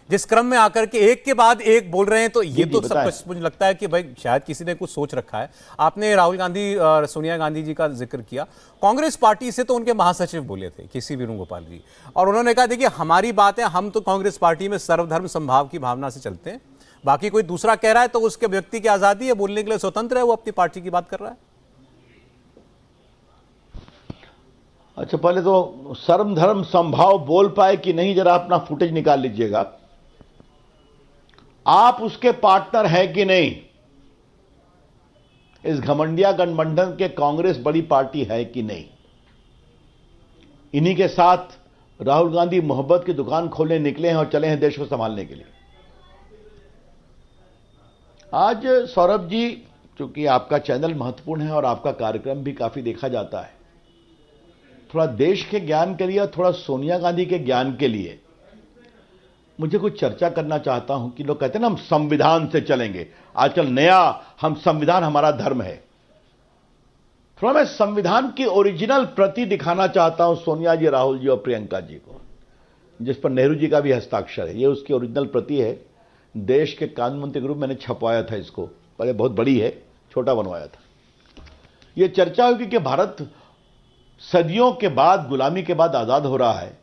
जिस क्रम में आकर के एक के बाद एक बोल रहे हैं, तो ये तो सब बताएं। कुछ मुझे लगता है कि भाई शायद किसी ने कुछ सोच रखा है। आपने राहुल गांधी और सोनिया गांधी जी का जिक्र किया। कांग्रेस पार्टी से तो उनके महासचिव बोले थे किसी वेणुगोपाल जी, और उन्होंने कहा देखिए हमारी बात है, हम तो कांग्रेस पार्टी में सर्वधर्म समभाव की भावना से चलते हैं, बाकी कोई दूसरा कह रहा है तो उसके व्यक्ति की आजादी है, बोलने के लिए स्वतंत्र है, वो अपनी पार्टी की बात कर रहा है। अच्छा, पहले तो सर्व धर्म संभाव बोल पाए कि नहीं, जरा अपना फुटेज निकाल लीजिएगा। आप उसके पार्टनर हैं कि नहीं? इस घमंडिया गठबंधन के कांग्रेस बड़ी पार्टी है कि नहीं? इन्हीं के साथ राहुल गांधी मोहब्बत की दुकान खोलने निकले हैं और चले हैं देश को संभालने के लिए। आज सौरभ जी, चूंकि आपका चैनल महत्वपूर्ण है और आपका कार्यक्रम भी काफी देखा जाता है, थोड़ा देश के ज्ञान के लिए और थोड़ा सोनिया गांधी के ज्ञान के लिए मुझे कुछ चर्चा करना चाहता हूं कि लोग कहते हैं ना हम संविधान से चलेंगे, आजकल नया हम संविधान हमारा धर्म है। थोड़ा मैं संविधान की ओरिजिनल प्रति दिखाना चाहता हूं सोनिया जी, राहुल जी और प्रियंका जी को, जिस पर नेहरू जी का भी हस्ताक्षर है। ये उसकी ओरिजिनल प्रति है। देश के कानून मंत्री के रूप मैंने छपवाया था इसको, पहले बहुत बड़ी है, छोटा बनवाया था। यह चर्चा होगी कि भारत सदियों के बाद, गुलामी के बाद आजाद हो रहा है,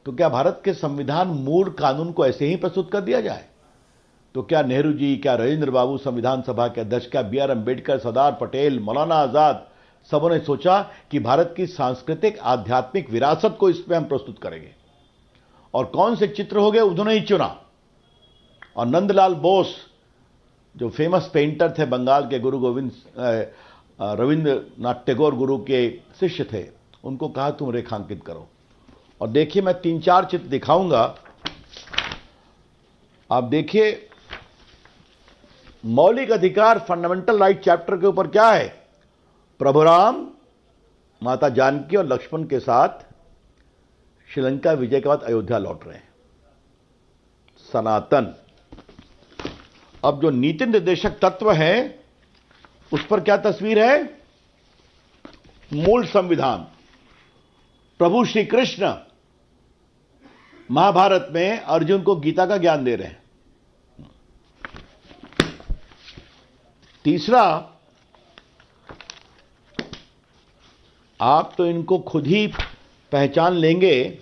तो क्या भारत के संविधान मूल कानून को ऐसे ही प्रस्तुत कर दिया जाए? तो क्या नेहरू जी, क्या राजेंद्र बाबू संविधान सभा के अध्यक्ष, क्या बी आर अम्बेडकर, सरदार पटेल, मौलाना आजाद, सबों ने सोचा कि भारत की सांस्कृतिक आध्यात्मिक विरासत को इसमें हम प्रस्तुत करेंगे? और कौन से चित्र हो गए, उन्होंने ही चुना। और नंदलाल बोस, जो फेमस पेंटर थे बंगाल के, गुरु गोविंद रविंद्रनाथ टैगोर गुरु के शिष्य थे, उनको कहा तुम रेखांकित करो। और देखिए, मैं 3-4 चित्र दिखाऊंगा, आप देखिए। मौलिक अधिकार, फंडामेंटल राइट चैप्टर के ऊपर क्या है? प्रभु राम, माता जानकी और लक्ष्मण के साथ श्रीलंका विजय के बाद अयोध्या लौट रहे हैं। सनातन। अब जो नीति निर्देशक तत्व है उस पर क्या तस्वीर है? मूल संविधान। प्रभु श्री कृष्ण महाभारत में अर्जुन को गीता का ज्ञान दे रहे हैं। तीसरा, आप तो इनको खुद ही पहचान लेंगे,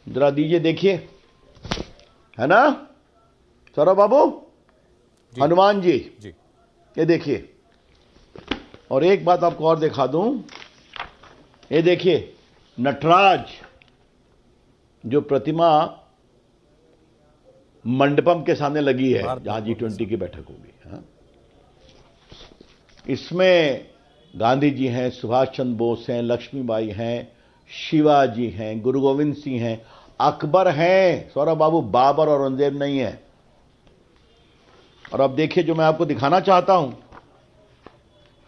जरा दीजिए, देखिए, है ना सौरभ बाबू? हनुमान जी, ये देखिए। और एक बात आपको और दिखा दूं, ये देखिए नटराज, जो प्रतिमा मंडपम के सामने लगी है जहां G20 की बैठक होगी। हाँ? इसमें गांधी जी हैं, सुभाष चंद्र बोस हैं, लक्ष्मीबाई हैं, शिवाजी हैं, गुरु गोविंद सिंह हैं, अकबर हैं। सौरभ बाबू, बाबर और औरंगजेब नहीं है। और अब देखिए, जो मैं आपको दिखाना चाहता हूं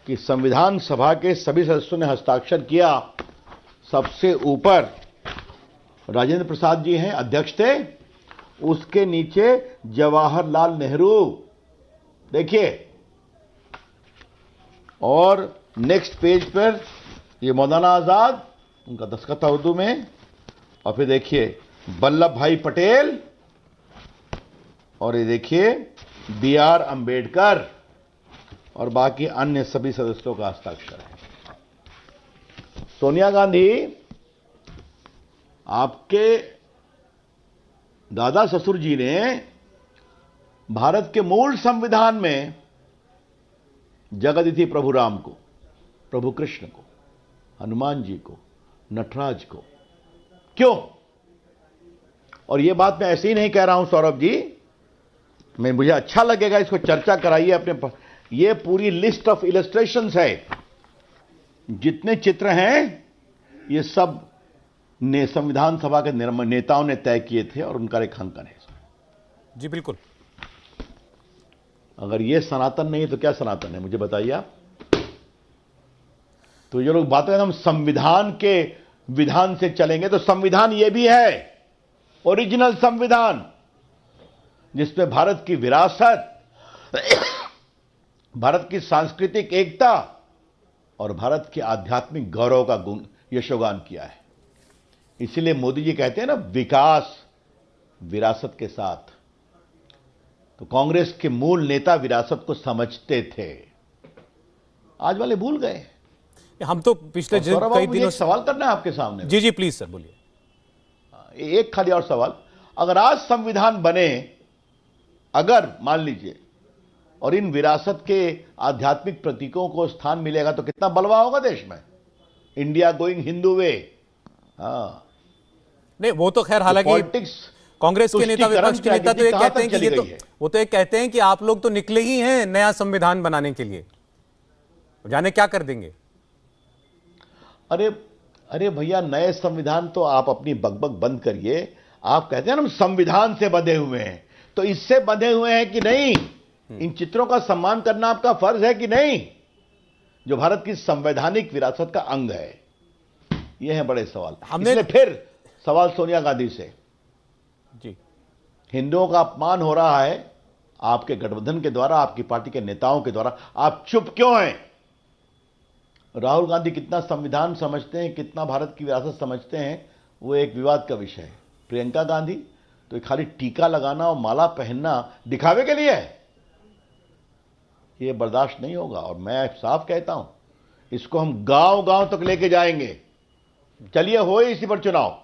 कि संविधान सभा के सभी सदस्यों ने हस्ताक्षर किया। सबसे ऊपर राजेंद्र प्रसाद जी हैं, अध्यक्ष थे, उसके नीचे जवाहरलाल नेहरू, देखिए। और नेक्स्ट पेज पर ये मौलाना आजाद, उनका दस्तखत था उर्दू में। और फिर देखिए वल्लभ भाई पटेल, और ये देखिए बी आर अम्बेडकर, और बाकी अन्य सभी सदस्यों का हस्ताक्षर है। सोनिया गांधी, आपके दादा ससुर जी ने भारत के मूल संविधान में जगह दी थी प्रभु राम को, प्रभु कृष्ण को, हनुमान जी को, नटराज को। क्यों? और यह बात मैं ऐसे ही नहीं कह रहा हूं सौरभ जी, मुझे अच्छा लगेगा, इसको चर्चा कराइए अपने। ये पूरी लिस्ट ऑफ इलस्ट्रेशंस है, जितने चित्र हैं ये सब संविधान सभा के नेताओं ने तय किए थे और उनका रेखांकन है। जी बिल्कुल। अगर ये सनातन नहीं है तो क्या सनातन है, मुझे बताइए आप। तो ये लोग बात करें हम संविधान के विधान से चलेंगे, तो संविधान ये भी है, ओरिजिनल संविधान, जिसमें भारत की विरासत, भारत की सांस्कृतिक एकता और भारत के आध्यात्मिक गौरव का यशोगान किया है। इसलिए मोदी जी कहते हैं ना, विकास विरासत के साथ, तो कांग्रेस के मूल नेता विरासत को समझते थे। आज वाले भूल गए। हम तो पिछले सौरभ कई बाबू, मुझे दिनों एक सवाल करना है आपके सामने। जी जी प्लीज सर बोलिए। एक खाली और सवाल, अगर आज संविधान बने, अगर मान लीजिए, और इन विरासत के आध्यात्मिक प्रतीकों को स्थान मिलेगा तो कितना बलवा होगा देश में। इंडिया गोइंग हिंदू वे। हाँ, नहीं वो तो खैर हालांकि पॉलिटिक्स, कांग्रेस के नेता, विपक्ष के नेता तो ये कहते हैं कि ये तो वो तो ये कहते हैं कि आप लोग तो निकले ही हैं नया संविधान बनाने के लिए, जाने क्या कर देंगे। अरे भैया, नए संविधान तो आप अपनी बकबक बंद करिए। आप कहते हैं ना हम संविधान से बंधे हुए हैं, तो इससे बंधे हुए हैं कि नहीं? इन चित्रों का सम्मान करना आपका फर्ज है कि नहीं, जो भारत की संवैधानिक विरासत का अंग है? ये है बड़े सवाल। इसलिए फिर सवाल सोनिया गांधी से, जी, हिंदुओं का अपमान हो रहा है आपके गठबंधन के द्वारा, आपकी पार्टी के नेताओं के द्वारा, आप चुप क्यों हैं? राहुल गांधी कितना संविधान समझते हैं, कितना भारत की विरासत समझते हैं, वो एक विवाद का विषय है। प्रियंका गांधी तो खाली टीका लगाना और माला पहनना दिखावे के लिए है, ये बर्दाश्त नहीं होगा। और मैं साफ कहता हूं, इसको हम गांव गांव तक लेके जाएंगे। चलिए, हो इसी पर चुनाव।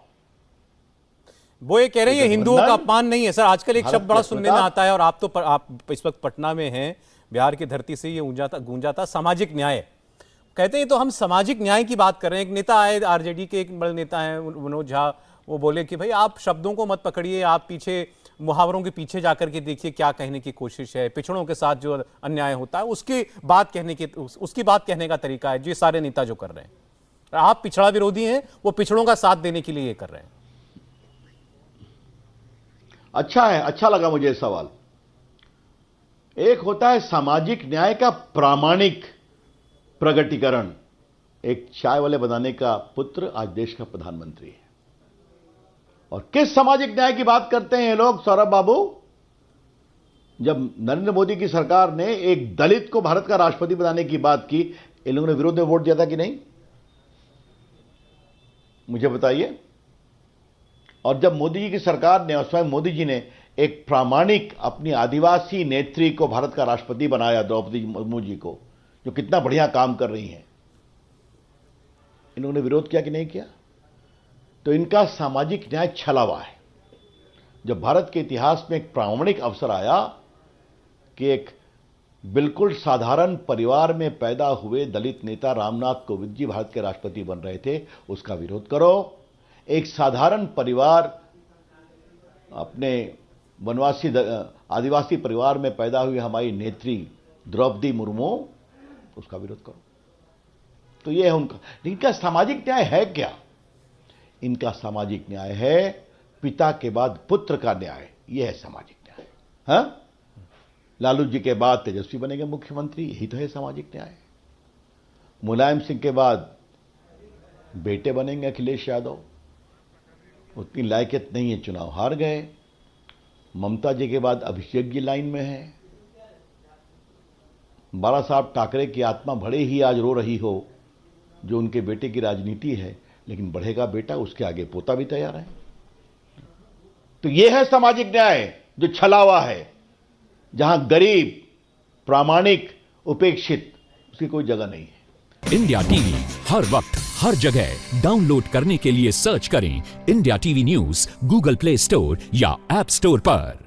वो ये कह रहे हैं हिंदुओं का अपमान नहीं है सर। आजकल एक शब्द बड़ा सुनने में आता है, और आप इस वक्त पटना में हैं, बिहार की धरती से ये गूंजा था, सामाजिक न्याय। कहते हैं तो हम सामाजिक न्याय की बात कर रहे हैं। एक नेता आए, आरजेडी के एक बड़े नेता हैं मनोज झा, वो बोले कि भाई आप शब्दों को मत पकड़िए, आप पीछे मुहावरों के पीछे जाकर के देखिए क्या कहने की कोशिश है। पिछड़ों के साथ जो अन्याय होता है उसकी बात कहने का तरीका है, जो सारे नेता जो कर रहे हैं। आप पिछड़ा विरोधी हैं, वो पिछड़ों का साथ देने के लिए ये कर रहे हैं। अच्छा है, अच्छा लगा मुझे सवाल। एक होता है सामाजिक न्याय का प्रामाणिक प्रगटीकरण। एक चाय वाले बनाने का पुत्र आज देश का प्रधानमंत्री है, और किस सामाजिक न्याय की बात करते हैं ये लोग, सौरभ बाबू? जब नरेंद्र मोदी की सरकार ने एक दलित को भारत का राष्ट्रपति बनाने की बात की, इन लोगों ने विरोध में वोट दिया था कि नहीं? मुझे बताइए। और जब मोदी जी की सरकार ने और स्वयं मोदी जी ने एक प्रामाणिक अपनी आदिवासी नेत्री को भारत का राष्ट्रपति बनाया, द्रौपदी मुर्मू जी को, जो कितना बढ़िया काम कर रही हैं, इन लोगों ने विरोध किया कि नहीं किया? तो इनका सामाजिक न्याय छलावा है। जब भारत के इतिहास में एक प्रामाणिक अवसर आया कि एक बिल्कुल साधारण परिवार में पैदा हुए दलित नेता रामनाथ कोविंद जी भारत के राष्ट्रपति बन रहे थे, उसका विरोध करो। एक साधारण परिवार, अपने वनवासी आदिवासी परिवार में पैदा हुई हमारी नेत्री द्रौपदी मुर्मू, उसका विरोध करो। तो यह है उनका। इनका सामाजिक न्याय है क्या? इनका सामाजिक न्याय है पिता के बाद पुत्र का न्याय। यह है सामाजिक न्याय। हाँ, लालू जी के बाद तेजस्वी बनेंगे मुख्यमंत्री, यही तो है सामाजिक न्याय। मुलायम सिंह के बाद बेटे बनेंगे अखिलेश यादव, उतनी लायकियत नहीं है, चुनाव हार गए। ममता जी के बाद अभिषेक जी लाइन में है। बाला साहब ठाकरे की आत्मा भले ही आज रो रही हो, जो उनके बेटे की राजनीति है, लेकिन बढ़ेगा बेटा, उसके आगे पोता भी तैयार है। तो यह है सामाजिक न्याय जो छलावा है, जहां गरीब, प्रामाणिक, उपेक्षित, उसकी कोई जगह नहीं है। इंडिया टीवी हर वक्त हर जगह डाउनलोड करने के लिए सर्च करें India TV news Google play store या ऐप स्टोर पर।